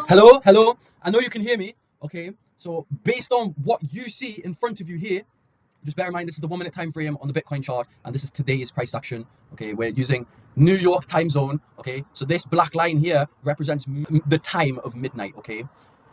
Hello, hello. I know you can hear me. Okay. So based on what you see in front of you here, just bear in mind this is the 1 minute time frame on the Bitcoin chart, and this is today's price action. Okay, we're using New York time zone. Okay, so this black line here represents the time of midnight. Okay,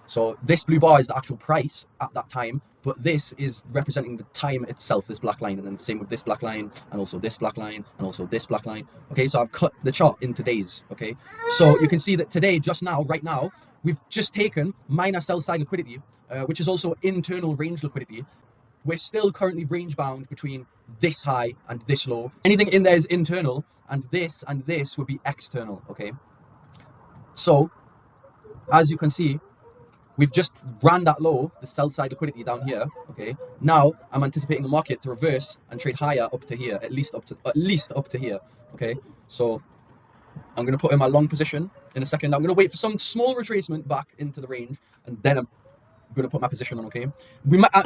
so this blue bar is the actual price at that time, but this is representing the time itself, this black line, and then same with this black line, and also this black line, and also this black line. Okay, so I've cut the chart into days. Okay, so you can see that today, just now, right now, we've just taken minor sell side liquidity, which is also internal range liquidity. We're still currently range bound between this high and this low. Anything in there is internal, and this would be external. Okay, so as you can see, we've just ran that low, the sell side liquidity down here. Okay, now I'm anticipating the market to reverse and trade higher up to here, at least up to here. Okay, so I'm going to put in my long position in a second. I'm going to wait for some small retracement back into the range, and then I'm going to put my position on. Okay,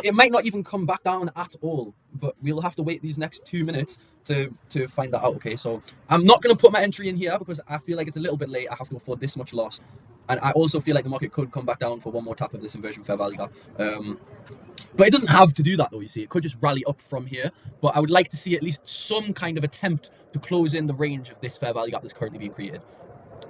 it might not even come back down at all, but we'll have to wait these next 2 minutes to find that out. Okay, so I'm not going to put my entry in here because I feel like it's a little bit late. I have to afford this much loss, and I also feel like the market could come back down for one more tap of this inversion fair value gap. But it doesn't have to do that though. You see, it could just rally up from here, but I would like to see at least some kind of attempt to close in the range of this fair value gap that's currently being created.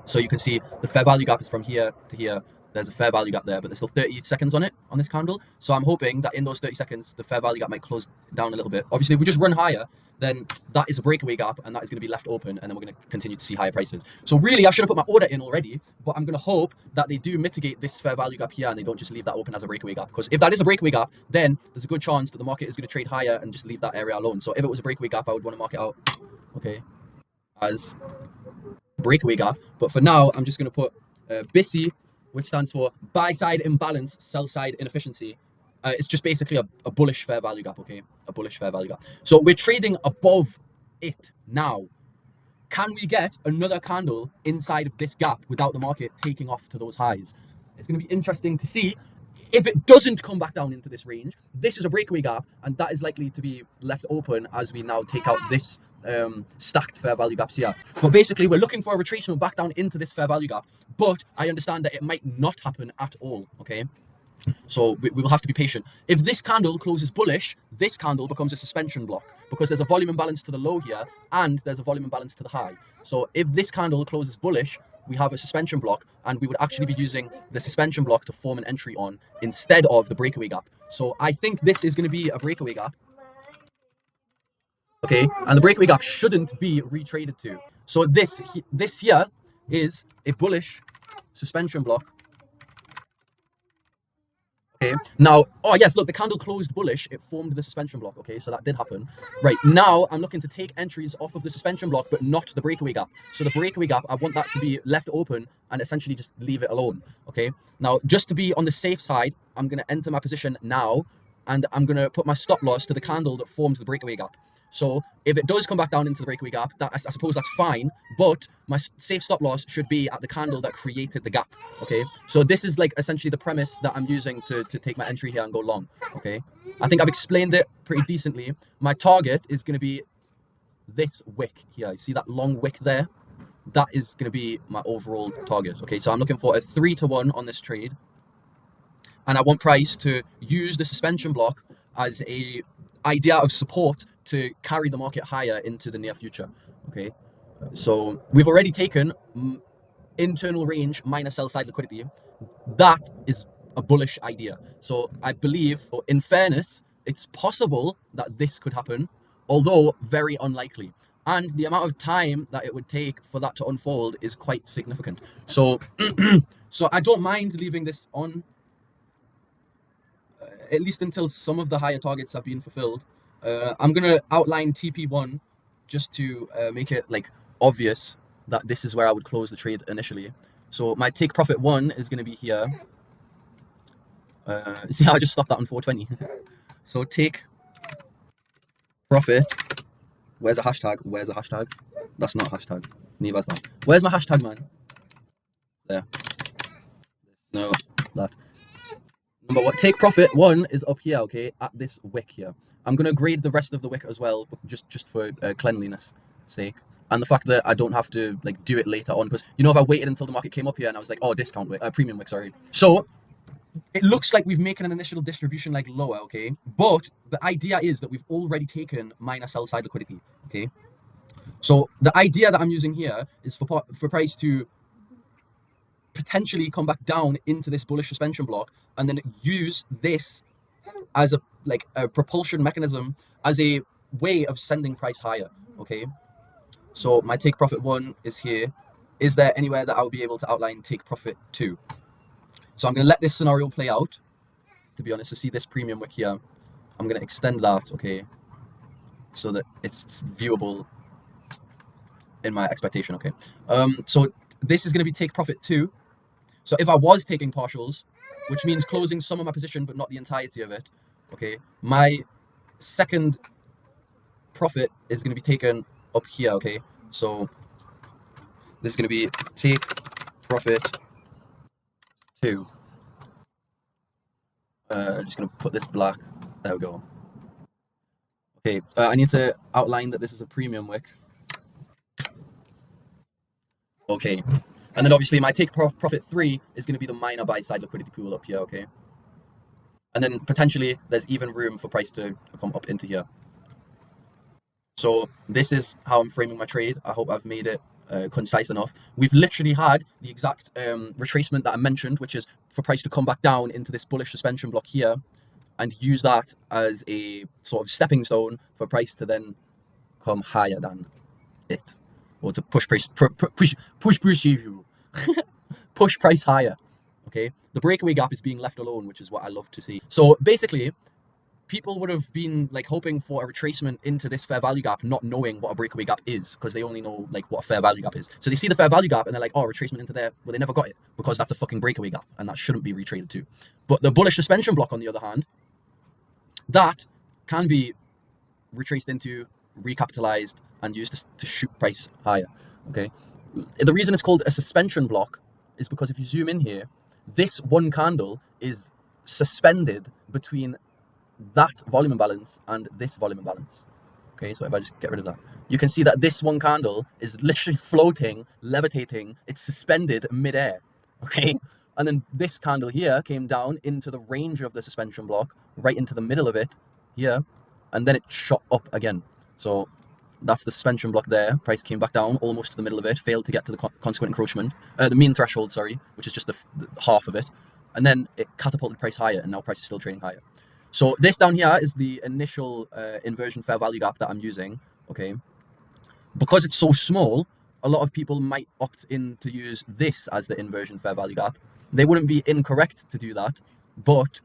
So you can see the fair value gap is from here to here. There's a fair value gap there, but there's still 30 seconds on it, on this candle. So I'm hoping that in those 30 seconds, the fair value gap might close down a little bit. Obviously, if we just run higher, then that is a breakaway gap, and that is going to be left open, and then we're going to continue to see higher prices. So really, I should have put my order in already, but I'm going to hope that they do mitigate this fair value gap here, and they don't just leave that open as a breakaway gap. Because if that is a breakaway gap, then there's a good chance that the market is going to trade higher and just leave that area alone. So if it was a breakaway gap, I would want to mark it out, okay, as breakaway gap. But for now, I'm just going to put BISI, which stands for buy side imbalance, sell side inefficiency. It's just basically a bullish fair value gap, okay? A bullish fair value gap. So we're trading above it now. Can we get another candle inside of this gap without the market taking off to those highs? It's going to be interesting to see. If it doesn't come back down into this range, this is a breakaway gap, and that is likely to be left open as we now take out this stacked fair value gaps here. But basically, we're looking for a retracement back down into this fair value gap, but I understand that it might not happen at all, okay? So we will have to be patient. If this candle closes bullish, this candle becomes a suspension block because there's a volume imbalance to the low here and there's a volume imbalance to the high. So if this candle closes bullish, we have a suspension block, and we would actually be using the suspension block to form an entry on instead of the breakaway gap. So I think this is going to be a breakaway gap. Okay, and the breakaway gap shouldn't be retraded to. So this here is a bullish suspension block. Okay, now, oh yes, look, the candle closed bullish, it formed the suspension block. Okay, so that did happen. Right, now I'm looking to take entries off of the suspension block, but not the breakaway gap. So the breakaway gap, I want that to be left open and essentially just leave it alone. Okay, now just to be on the safe side, I'm going to enter my position now, and I'm going to put my stop loss to the candle that forms the breakaway gap. So if it does come back down into the breakaway gap, I suppose that's fine, but my safe stop loss should be at the candle that created the gap, okay? So this is like essentially the premise that I'm using to take my entry here and go long, okay? I think I've explained it pretty decently. My target is going to be this wick here. You see that long wick there? That is going to be my overall target, okay? So I'm looking for a 3-to-1 on this trade, and I want price to use the suspension block as a idea of support to carry the market higher into the near future, okay? So we've already taken internal range minus sell side liquidity. That is a bullish idea. So I believe, in fairness, it's possible that this could happen, although very unlikely. And the amount of time that it would take for that to unfold is quite significant. So, so I don't mind leaving this on, at least until some of the higher targets have been fulfilled. I'm going to outline TP1 just to make it like obvious that this is where I would close the trade initially. So my take profit 1 is going to be here. See how I just stopped that on 420. So take profit. Where's a hashtag? Where's a hashtag? That's not a hashtag. Neither is that. Where's my hashtag, man? There. No, that. Number one, take profit 1 is up here, okay, at this wick here. I'm going to grade the rest of the wick as well, just for cleanliness sake. and the fact that I don't have to like do it later on, because you know, if I waited until the market came up here and I was like, oh, discount wick, premium wick, sorry. So it looks like we've making an initial distribution like lower, okay? But the idea is that we've already taken minor sell side liquidity, okay? So the idea that I'm using here is for price to potentially come back down into this bullish suspension block and then use this as a propulsion mechanism, as a way of sending price higher, okay? So my take profit 1 is here. Is there anywhere that I will be able to outline take profit 2? So I'm going to let this scenario play out, to be honest, to see this premium wick here. I'm going to extend that, okay, so that it's viewable in my expectation, okay? So this is going to be take profit 2. So if I was taking partials, which means closing some of my position but not the entirety of it, okay, my second profit is going to be taken up here, okay? So this is going to be take profit 2. Just going to put this black. There we go. Okay, I need to outline that this is a premium wick. Okay, and then obviously my take profit 3 is going to be the minor buy side liquidity pool up here, okay? And then potentially there's even room for price to come up into here. So this is how I'm framing my trade. I hope I've made it concise enough. We've literally had the exact retracement that I mentioned, which is for price to come back down into this bullish suspension block here and use that as a sort of stepping stone for price to then come higher than it, or to push price push price higher. Okay, the breakaway gap is being left alone, which is what I love to see. So basically, people would have been like hoping for a retracement into this fair value gap, not knowing what a breakaway gap is, because they only know like what a fair value gap is. So they see the fair value gap and they're like, oh, retracement into there. Well, they never got it because that's a fucking breakaway gap and that shouldn't be retraded to. But the bullish suspension block, on the other hand, that can be retraced into, recapitalized, and used to shoot price higher. Okay, the reason it's called a suspension block is because if you zoom in here, this one candle is suspended between that volume imbalance and this volume imbalance. Okay, so if I just get rid of that, you can see that this one candle is literally floating, levitating, it's suspended midair. Okay, and then this candle here came down into the range of the suspension block, right into the middle of it here, and then it shot up again. So that's the suspension block there. Price came back down almost to the middle of it, failed to get to the consequent encroachment, the mean threshold, sorry, which is just the half of it, and then it catapulted price higher, and now price is still trading higher. So this down here is the initial inversion fair value gap that I'm using, okay? Because it's so small, a lot of people might opt in to use this as the inversion fair value gap. They wouldn't be incorrect to do that, but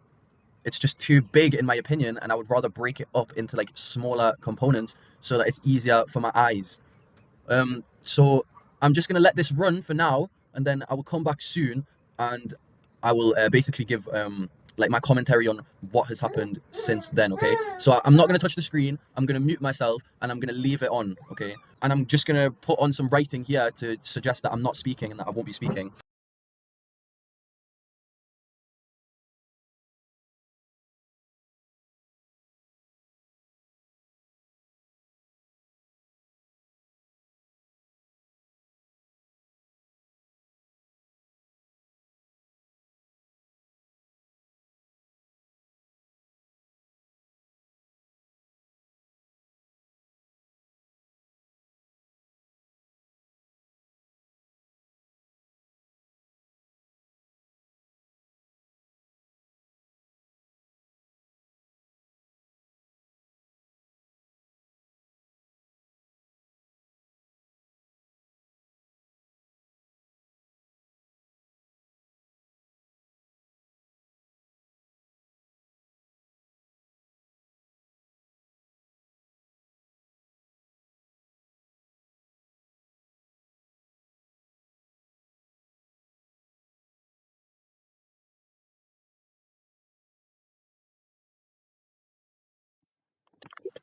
it's just too big in my opinion, and I would rather break it up into like smaller components so that it's easier for my eyes. So I'm just going to let this run for now, and then I will come back soon, and I will basically give like my commentary on what has happened since then, okay? So I'm not going to touch the screen, I'm going to mute myself, and I'm going to leave it on, okay? And I'm just going to put on some writing here to suggest that I'm not speaking and that I won't be speaking.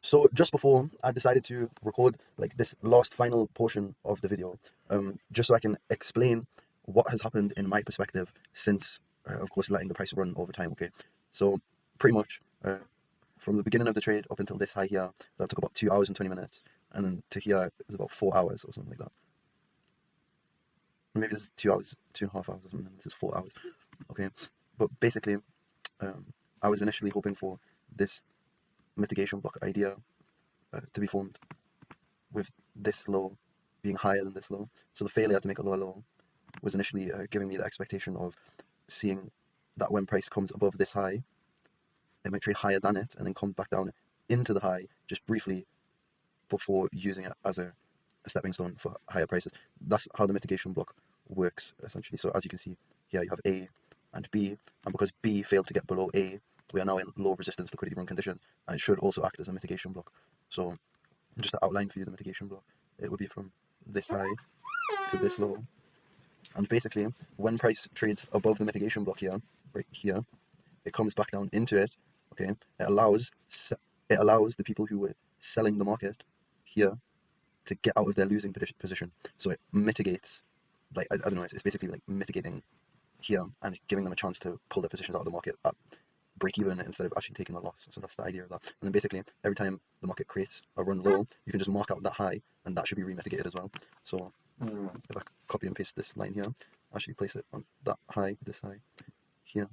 So just before I decided to record like this last final portion of the video, just so I can explain what has happened in my perspective since, of course, letting the price run over time. Okay, so pretty much from the beginning of the trade up until this high here, that took about 2 hours and 20 minutes. and then to here is about 4 hours or something like that. Maybe this is 2 hours, 2.5 hours or something, and this is 4 hours. Okay, but basically, I was initially hoping for this mitigation block idea to be formed with this low being higher than this low. So the failure to make a lower low was initially giving me the expectation of seeing that when price comes above this high, it might trade higher than it and then come back down into the high just briefly before using it as a stepping stone for higher prices. That's how the mitigation block works essentially. So as you can see here, you have A and B, and because B failed to get below A, we are now in low resistance liquidity run conditions, and it should also act as a mitigation block. So just to outline for you the mitigation block, it would be from this high to this low, and basically when price trades above the mitigation block here, right here, it comes back down into it. Okay, it allows the people who were selling the market here to get out of their losing position. So it mitigates, like I don't know, it's basically like mitigating here and giving them a chance to pull their positions out of the market at break even instead of actually taking a loss. So that's the idea of that. And then basically every time the market creates a run low, you can just mark out that high, and that should be remitigated as well. So if I copy and paste this line here, actually place it on that high, this high here.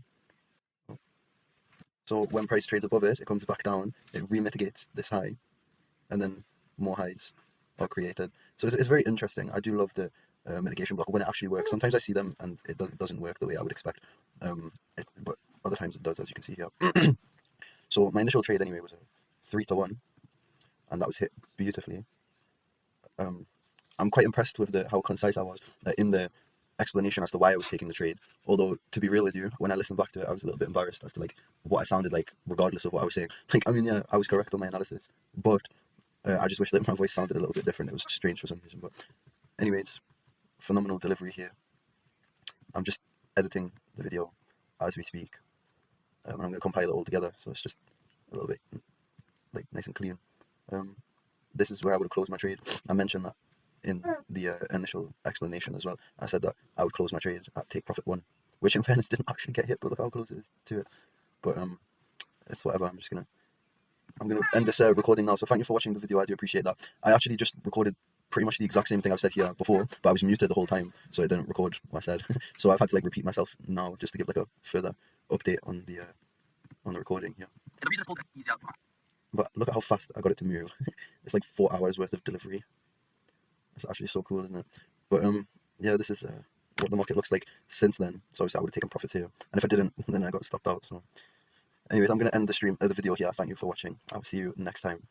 So when price trades above it, it comes back down, it remitigates this high, and then more highs are created. So it's very interesting. I do love the mitigation block when it actually works. Sometimes I see them and it doesn't work the way I would expect, but other times it does, as you can see here. So my initial trade anyway was a 3-to-1, and that was hit beautifully. I'm quite impressed with how concise I was in the explanation as to why I was taking the trade. Although, to be real with you, when I listened back to it, I was a little bit embarrassed as to like what I sounded like, regardless of what I was saying. Like, I mean, yeah, I was correct on my analysis, but I just wish that my voice sounded a little bit different. It was strange for some reason. But anyways, phenomenal delivery here. I'm just editing the video as we speak. And I'm going to compile it all together, so it's just a little bit like nice and clean. This is where I would have closed my trade. I mentioned that in the initial explanation as well. I said that I would close my trade at take profit 1, which in fairness didn't actually get hit, but look how close it is to it. But it's whatever. I'm gonna end this recording now. So thank you for watching the video. I do appreciate that. I actually just recorded pretty much the exact same thing I've said here before, but I was muted the whole time, so it didn't record what I said. So I've had to like repeat myself now just to give like a further update on the recording here. The reason it's called easy out. But look at how fast I got it to move. It's like 4 hours worth of delivery. It's actually so cool, isn't it? But yeah, this is what the market looks like since then. So obviously I would have taken profits here, and if I didn't, then I got stopped out. So anyways, I'm gonna end the video here. Thank you for watching. I'll see you next time.